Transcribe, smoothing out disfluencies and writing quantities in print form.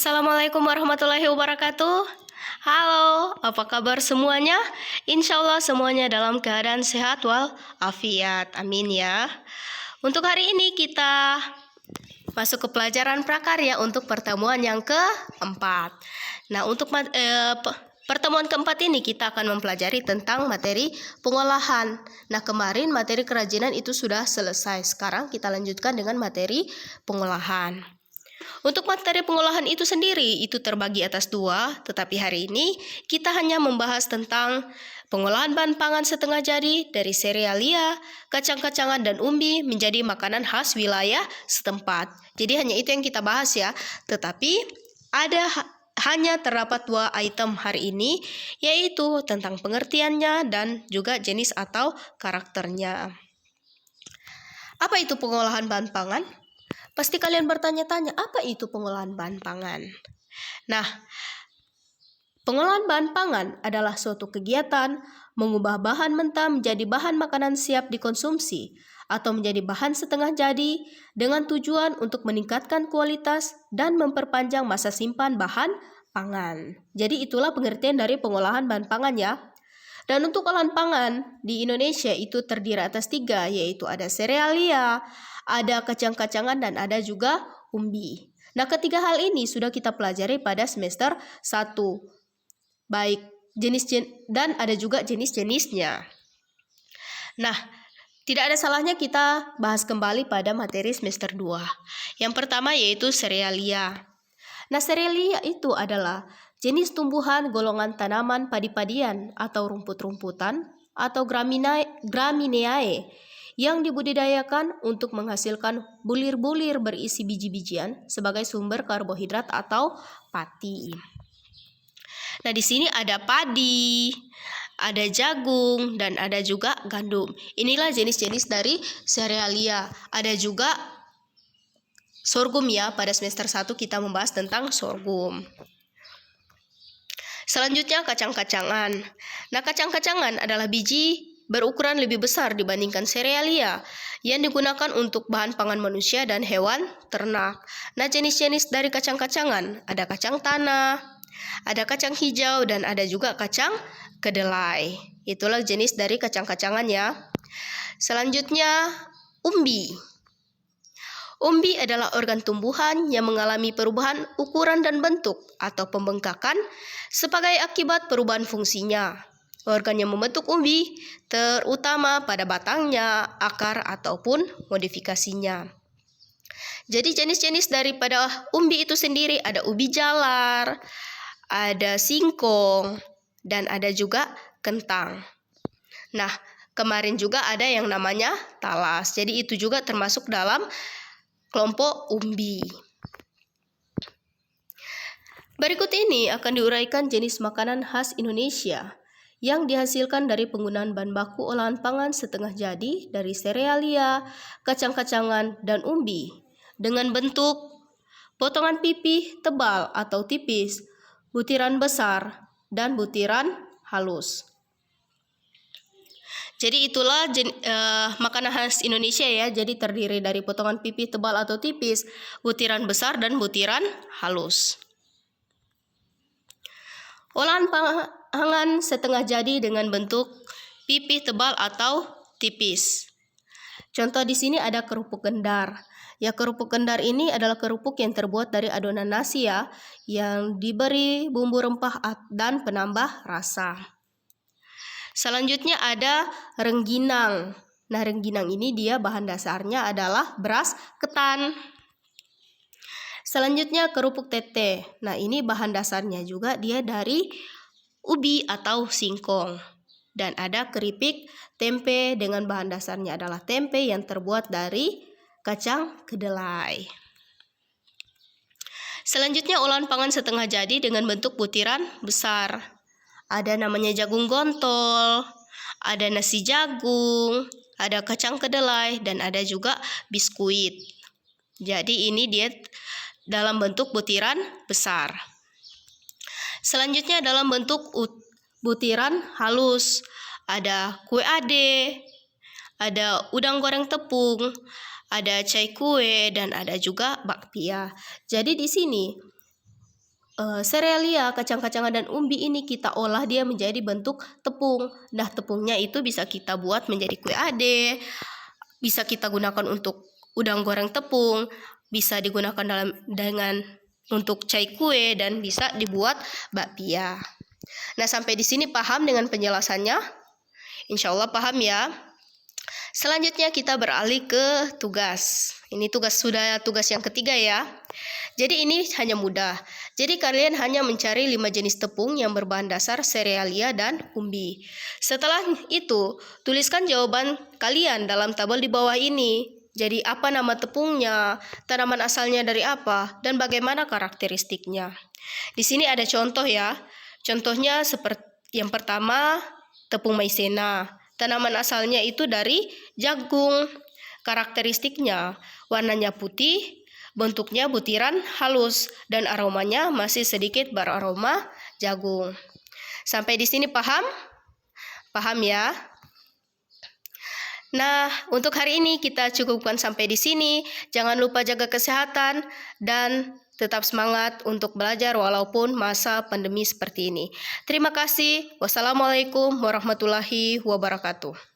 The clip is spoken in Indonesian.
Assalamualaikum warahmatullahi wabarakatuh. Halo, apa kabar semuanya? Insya Allah semuanya dalam keadaan sehat walafiat. Amin ya. Untuk hari ini kita masuk ke pelajaran prakarya untuk pertemuan yang keempat. Nah, untuk pertemuan keempat ini kita akan mempelajari tentang materi pengolahan. Nah, kemarin materi kerajinan itu sudah selesai. Sekarang kita lanjutkan dengan materi pengolahan. Untuk materi pengolahan itu sendiri itu terbagi atas dua, tetapi hari ini kita hanya membahas tentang pengolahan bahan pangan setengah jadi dari serealia, kacang-kacangan dan umbi menjadi makanan khas wilayah setempat. Jadi hanya itu yang kita bahas ya, tetapi hanya terdapat dua item hari ini, yaitu tentang pengertiannya dan juga jenis atau karakternya. Apa itu pengolahan bahan pangan? Pasti kalian bertanya-tanya, apa itu pengolahan bahan pangan? Nah, pengolahan bahan pangan adalah suatu kegiatan mengubah bahan mentah menjadi bahan makanan siap dikonsumsi atau menjadi bahan setengah jadi dengan tujuan untuk meningkatkan kualitas dan memperpanjang masa simpan bahan pangan. Jadi itulah pengertian dari pengolahan bahan pangan ya. Dan untuk olahan pangan di Indonesia itu terdiri atas tiga, yaitu ada serealia, ada kacang-kacangan, dan ada juga umbi. Nah, ketiga hal ini sudah kita pelajari pada semester 1. Baik jenis dan ada juga jenis-jenisnya. Nah, tidak ada salahnya kita bahas kembali pada materi semester 2. Yang pertama yaitu serealia. Nah, serealia itu adalah jenis tumbuhan golongan tanaman padi-padian atau rumput-rumputan atau gramineae yang dibudidayakan untuk menghasilkan bulir-bulir berisi biji-bijian sebagai sumber karbohidrat atau pati. Nah, di sini ada padi, ada jagung, dan ada juga gandum. Inilah jenis-jenis dari serealia. Ada juga sorghum ya, pada semester 1 kita membahas tentang sorghum. Selanjutnya kacang-kacangan. Nah, kacang-kacangan adalah biji berukuran lebih besar dibandingkan serealia yang digunakan untuk bahan pangan manusia dan hewan ternak. Nah, jenis-jenis dari kacang-kacangan ada kacang tanah, ada kacang hijau, dan ada juga kacang kedelai. Itulah jenis dari kacang-kacangan ya. Selanjutnya umbi. Umbi adalah organ tumbuhan yang mengalami perubahan ukuran dan bentuk atau pembengkakan sebagai akibat perubahan fungsinya. Organ yang membentuk umbi terutama pada batangnya, akar, ataupun modifikasinya. Jadi jenis-jenis daripada umbi itu sendiri ada ubi jalar, ada singkong, dan ada juga kentang. Nah, kemarin juga ada yang namanya talas. Jadi itu juga termasuk dalam kelompok umbi. Berikut ini akan diuraikan jenis makanan khas Indonesia yang dihasilkan dari penggunaan bahan baku olahan pangan setengah jadi dari serealia, kacang-kacangan, dan umbi dengan bentuk potongan pipih tebal atau tipis, butiran besar, dan butiran halus. Jadi itulah makanan khas Indonesia ya. Jadi terdiri dari potongan pipih tebal atau tipis, butiran besar, dan butiran halus. Olahan pangan setengah jadi dengan bentuk pipih tebal atau tipis. Contoh di sini ada kerupuk gendar. Ya, kerupuk gendar ini adalah kerupuk yang terbuat dari adonan nasi ya, yang diberi bumbu rempah dan penambah rasa. Selanjutnya ada rengginang. Nah, rengginang ini dia bahan dasarnya adalah beras ketan. Selanjutnya kerupuk tete. Nah, ini bahan dasarnya juga dia dari ubi atau singkong. Dan ada keripik tempe dengan bahan dasarnya adalah tempe yang terbuat dari kacang kedelai. Selanjutnya olahan pangan setengah jadi dengan bentuk butiran besar. Ada namanya jagung gontol, ada nasi jagung, ada kacang kedelai, dan ada juga biskuit. Jadi ini dia dalam bentuk butiran besar. Selanjutnya dalam bentuk butiran halus. Ada kue ade, ada udang goreng tepung, ada cai kue, dan ada juga bakpia. Jadi di sini serealia, kacang-kacangan dan umbi ini kita olah dia menjadi bentuk tepung. Nah, tepungnya itu bisa kita buat menjadi kue ade, bisa kita gunakan untuk udang goreng tepung, bisa digunakan dengan untuk cai kue, dan bisa dibuat bakpia. Nah, sampai di sini paham dengan penjelasannya? Insya Allah paham ya. Selanjutnya kita beralih ke tugas. Ini tugas yang ketiga ya. Jadi ini hanya mudah. Jadi kalian hanya mencari 5 jenis tepung yang berbahan dasar serealia dan umbi. Setelah itu, tuliskan jawaban kalian dalam tabel di bawah ini. Jadi apa nama tepungnya, tanaman asalnya dari apa, dan bagaimana karakteristiknya. Di sini ada contoh ya. Contohnya seperti yang pertama, tepung maizena. Tanaman asalnya itu dari jagung. Karakteristiknya, warnanya putih, bentuknya butiran halus, dan aromanya masih sedikit beraroma jagung. Sampai di sini paham? Paham ya? Nah, untuk hari ini kita cukupkan sampai di sini. Jangan lupa jaga kesehatan dan tetap semangat untuk belajar walaupun masa pandemi seperti ini. Terima kasih. Wassalamualaikum warahmatullahi wabarakatuh.